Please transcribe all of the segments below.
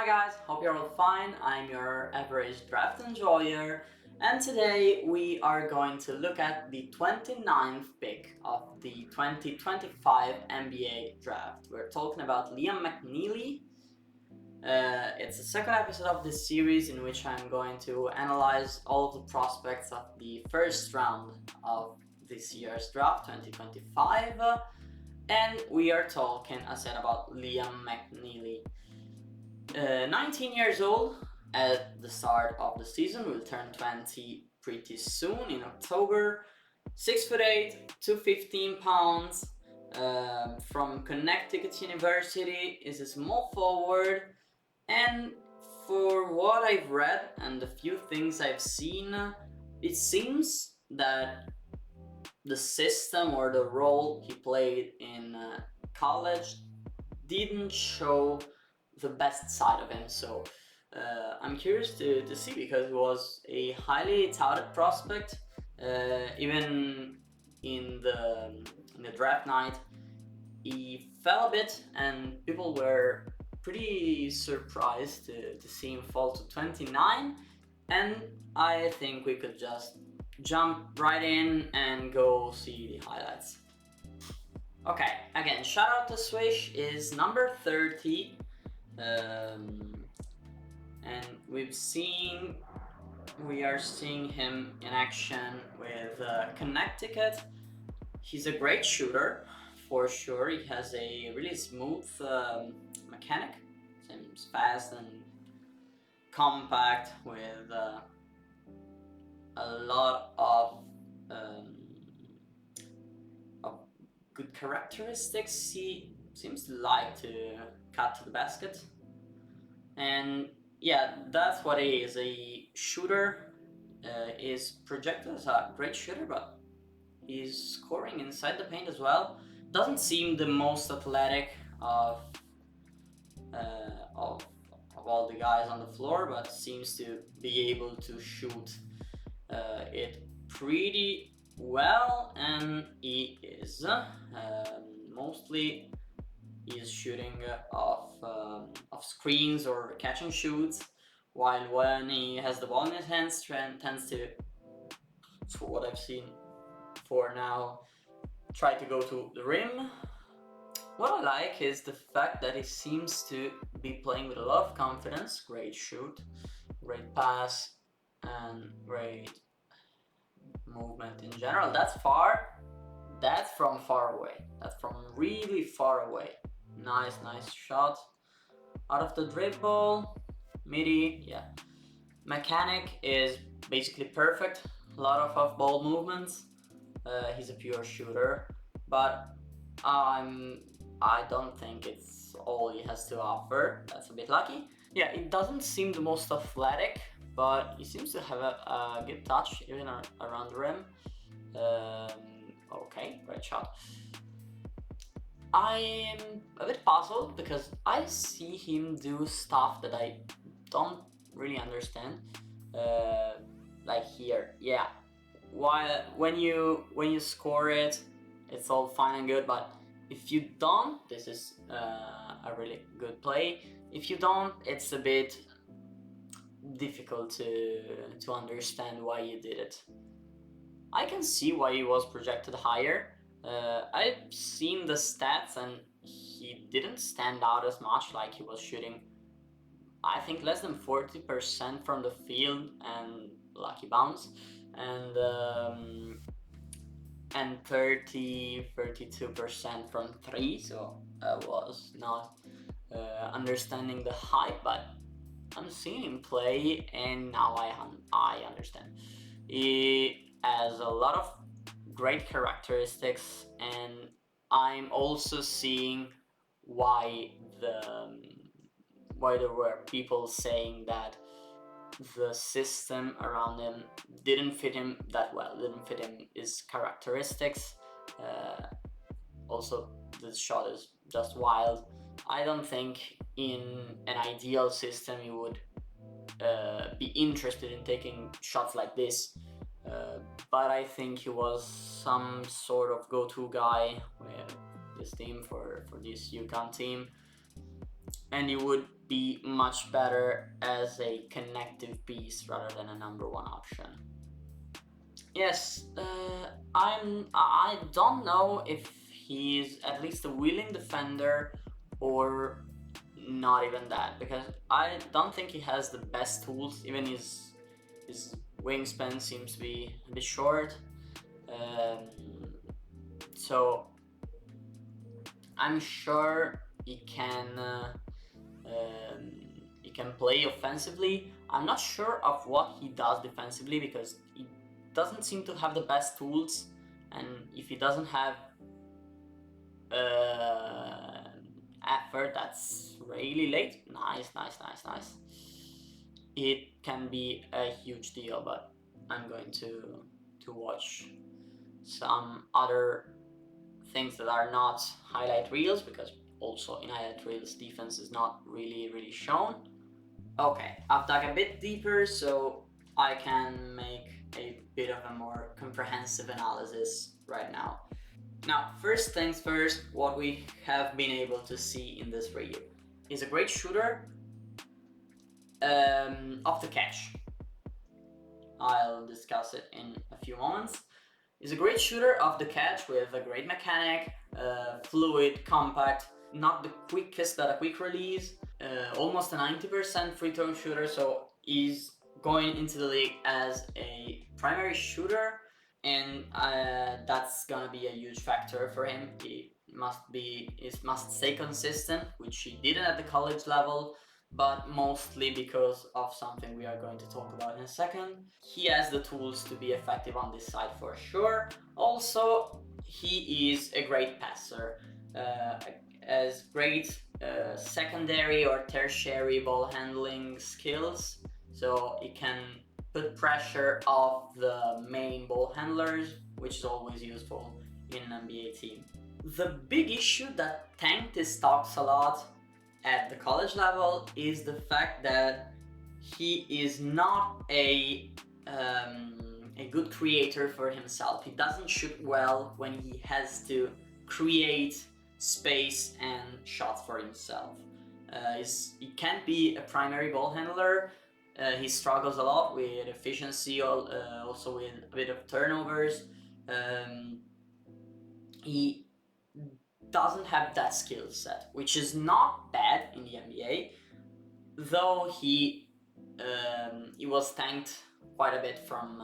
Hi guys, hope you're all fine. I'm your average draft enjoyer, and today we are going to look at the 29th pick of the 2025 NBA draft. We're talking about Liam McNeeley. It's the second episode of this series in which I'm going to analyze all of the prospects of the first round of this year's draft, 2025. And we are talking, as I said, about Liam McNeeley. 19 years old at the start of the season, will turn 20 pretty soon in October. 6'8", 215 pounds, from Connecticut University, is a small forward, and for what I've read and the few things I've seen, it seems that the system or the role he played in college didn't show the best side of him, so I'm curious to see, because he was a highly touted prospect. Even in the draft night, he fell a bit, and people were pretty surprised to see him fall to 29. And I think we could just jump right in and go see the highlights. Okay, again, shout out to Swish, is number 30. And we are seeing him in action with Connecticut. He's a great shooter, for sure. He has a really smooth mechanic. Seems fast and compact, with a lot of good characteristics. He seems to like to cut to the basket, and yeah, that's what he is, a shooter. Is projected as a great shooter, but he's scoring inside the paint as well. Doesn't seem the most athletic of all the guys on the floor, but seems to be able to shoot it pretty well, and he is mostly is shooting off screens or catch and shoots, while when he has the ball in his hands, tends to, for what I've seen for now, try to go to the rim. What I like is the fact that he seems to be playing with a lot of confidence. Great shoot, great pass, and great movement in general. That's from far away. That's from really far away. Nice shot. Out of the dribble, midi, yeah. Mechanic is basically perfect. A lot of off-ball movements. He's a pure shooter, but I don't think it's all he has to offer. That's a bit lucky. Yeah, it doesn't seem the most athletic, but he seems to have a good touch, even around the rim. Okay, great shot. I'm a bit puzzled because I see him do stuff that I don't really understand. Like here, yeah. While when you score it, it's all fine and good, but if you don't, this is a really good play. If you don't, it's a bit difficult to understand why you did it. I can see why he was projected higher. I've seen the stats, and he didn't stand out as much. Like, he was shooting, I think, less than 40% from the field and lucky bounce, and 32% from three. So I was not understanding the hype, but I'm seeing him play, and now I understand. He has a lot of great characteristics, and I'm also seeing why there were people saying that the system around him didn't fit him that well, didn't fit him his characteristics. Also, this shot is just wild. I don't think in an ideal system you would be interested in taking shots like this, but I think he was some sort of go-to guy with this team, for this UConn team. and he would be much better as a connective piece rather than a number one option. Yes, I don't know if he's at least a willing defender or not even that, because I don't think he has the best tools. Even his wingspan seems to be a bit short. So I'm sure he can play offensively. I'm not sure of what he does defensively, because he doesn't seem to have the best tools, and if he doesn't have effort that's really late, nice, it can be a huge deal. But I'm going to watch some other things that are not highlight reels, because also in highlight reels defense is not really shown. Okay, I've dug a bit deeper so I can make a bit of a more comprehensive analysis right now. Now, first things first, what we have been able to see in this reel is a great shooter off the catch. I'll discuss it in a few moments. He's a great shooter off the catch with a great mechanic, fluid, compact, not the quickest but a quick release, almost a 90% free throw shooter, so he's going into the league as a primary shooter, and that's gonna be a huge factor for him. He must stay consistent, which he didn't at the college level, but mostly because of something we are going to talk about in a second. He has the tools to be effective on this side for sure. Also, he is a great passer, has great secondary or tertiary ball handling skills, so he can put pressure off the main ball handlers, which is always useful in an NBA team. The big issue that Tanktis talks a lot at the college level is the fact that he is not a good creator for himself. He doesn't shoot well when he has to create space and shots for himself. He can't be a primary ball handler. He struggles a lot with efficiency, also with a bit of turnovers. He doesn't have that skill set, which is not bad in the NBA, though he was tanked quite a bit from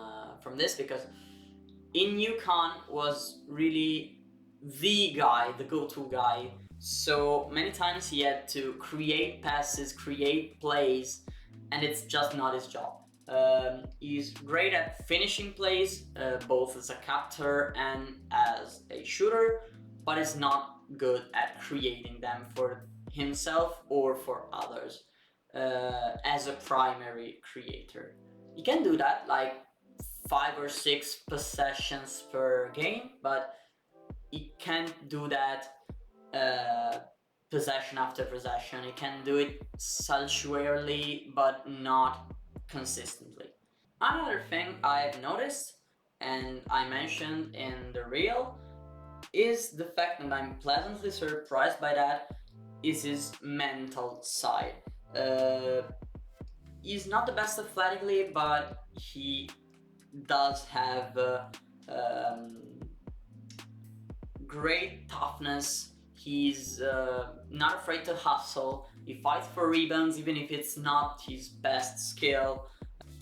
this, because in UConn was really the guy, the go-to guy. So many times he had to create passes, create plays, and it's just not his job. He's great at finishing plays, both as a captor and as a shooter, but is not good at creating them for himself or for others as a primary creator. He can do that, like 5 or 6 possessions per game, but he can't do that possession after possession. He can do it saltuarily, but not consistently. Another thing I've noticed, and I mentioned in the reel, is the fact that I'm pleasantly surprised by that, is his mental side. He's not the best athletically, but he does have great toughness. He's not afraid to hustle. He fights for rebounds even if it's not his best skill.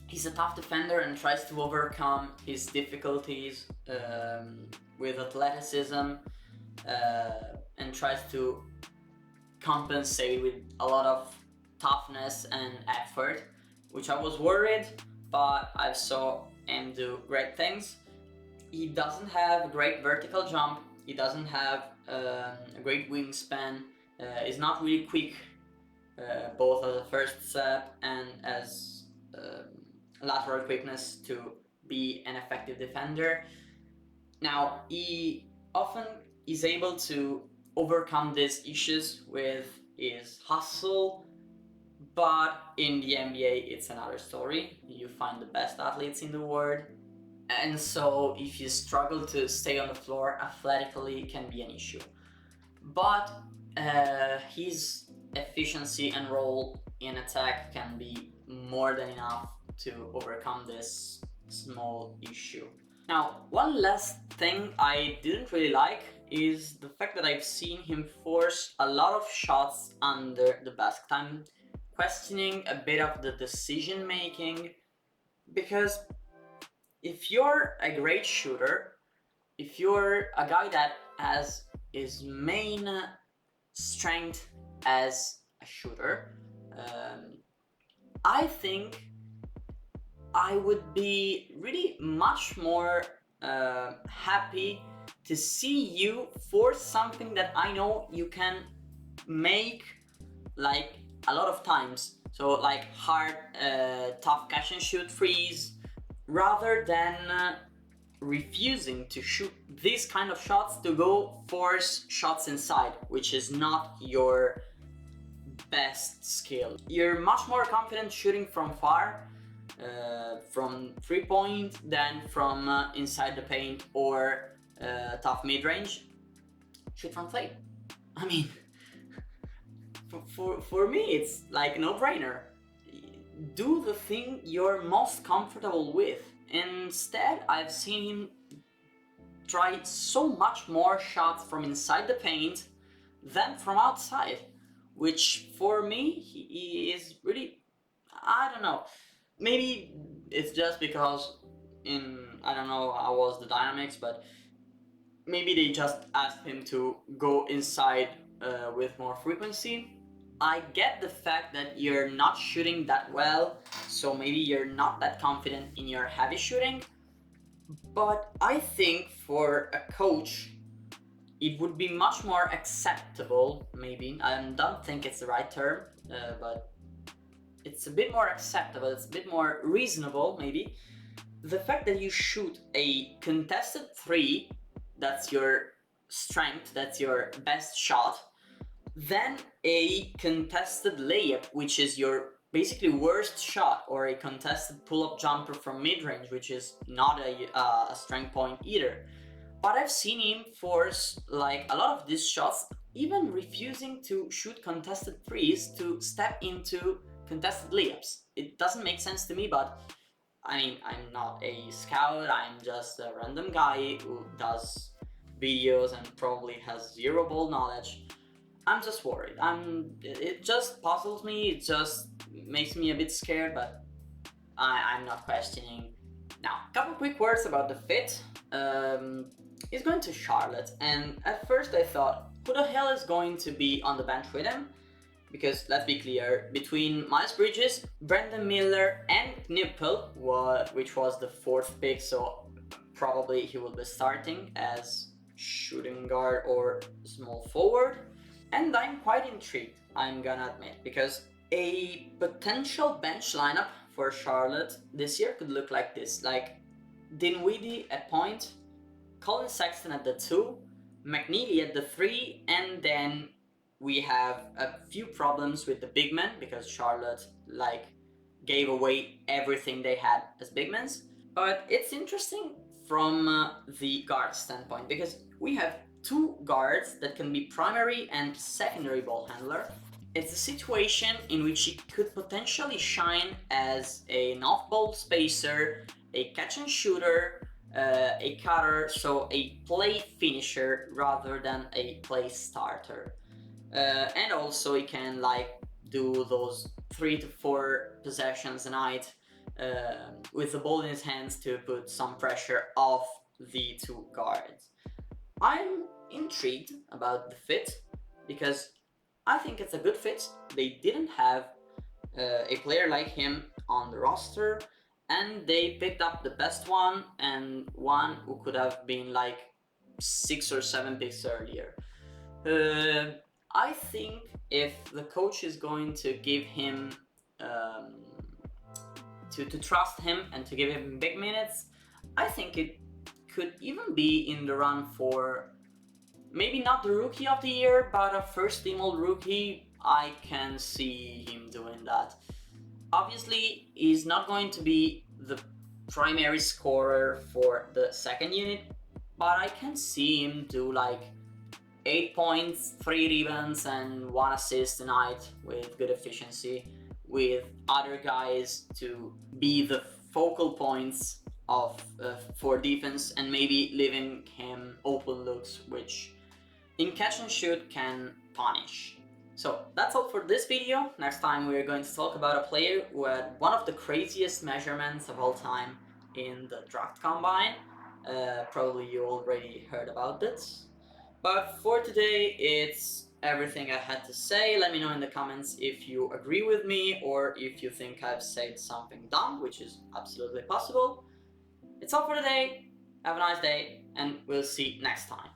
He's a tough defender and tries to overcome his difficulties with athleticism, and tries to compensate with a lot of toughness and effort, which I was worried, but I saw him do great things. He doesn't have a great vertical jump. He doesn't have a great wingspan. He's not really quick, both as a first step and as lateral quickness to be an effective defender. Now, he often is able to overcome these issues with his hustle, but in the NBA it's another story. You find the best athletes in the world, and so if you struggle to stay on the floor athletically, it can be an issue. But he's efficiency and role in attack can be more than enough to overcome this small issue. Now, one last thing I didn't really like is the fact that I've seen him force a lot of shots under the basket. I'm questioning a bit of the decision making, because if you're a great shooter, if you're a guy that has his main strength as a shooter, I think I would be really much more happy to see you force something that I know you can make like a lot of times. So like hard, tough catch and shoot threes, rather than refusing to shoot these kind of shots, to go force shots inside, which is not your best skill. You're much more confident shooting from far, from 3-point, than from inside the paint or tough mid-range. Shoot from 3. I mean, for me it's like a no-brainer. Do the thing you're most comfortable with. Instead, I've seen him try so much more shots from inside the paint than from outside, which for me he is really, I don't know, maybe it's just because I don't know how was the dynamics, but maybe they just asked him to go inside with more frequency. I get the fact that you're not shooting that well, so maybe you're not that confident in your heavy shooting, but I think for a coach it would be much more acceptable, maybe, I don't think it's the right term, but it's a bit more acceptable, it's a bit more reasonable, maybe, the fact that you shoot a contested 3, that's your strength, that's your best shot, than a contested layup, which is your basically worst shot, or a contested pull-up jumper from mid-range, which is not a strength point either. But I've seen him force like a lot of these shots, even refusing to shoot contested threes to step into contested layups. It doesn't make sense to me, but I mean, I'm not a scout, I'm just a random guy who does videos and probably has zero ball knowledge. I'm just worried. It just puzzles me, it just makes me a bit scared, but I'm not questioning. Now, a couple quick words about the fit. He's going to Charlotte, and at first I thought, who the hell is going to be on the bench with him? Because let's be clear, between Miles Bridges, Brandon Miller, and McNeeley, which was the 4th pick, so probably he will be starting as shooting guard or small forward. And I'm quite intrigued, I'm gonna admit, because a potential bench lineup for Charlotte this year could look like this, like Dinwiddie at point, Colin Sexton at the 2, McNeeley at the 3, and then we have a few problems with the big men, because Charlotte gave away everything they had as big men. But it's interesting from the guard standpoint, because we have 2 guards that can be primary and secondary ball handler. It's a situation in which he could potentially shine as an off-ball spacer, a catch and shooter, a cutter, so a play finisher rather than a play starter. And also he can do those 3 to 4 possessions a night with the ball in his hands to put some pressure off the 2 guards. I'm intrigued about the fit, because I think it's a good fit. They didn't have a player like him on the roster, and they picked up the best one, and one who could have been 6 or 7 picks earlier. I think if the coach is going to give him to trust him and to give him big minutes, I think it could even be in the run for maybe not the rookie of the year, but a first team all rookie. I can see him doing that. Obviously, he's not going to be the primary scorer for the second unit, but I can see him do 8 points, 3 rebounds, and 1 assist tonight with good efficiency, with other guys to be the focal points of for defense and maybe leaving him open looks, which in catch and shoot can punish. So that's all for this video. Next time we're going to talk about a player who had one of the craziest measurements of all time in the draft combine. Probably you already heard about this. But for today, it's everything I had to say. Let me know in the comments if you agree with me or if you think I've said something dumb, which is absolutely possible. It's all for today. Have a nice day, and we'll see next time.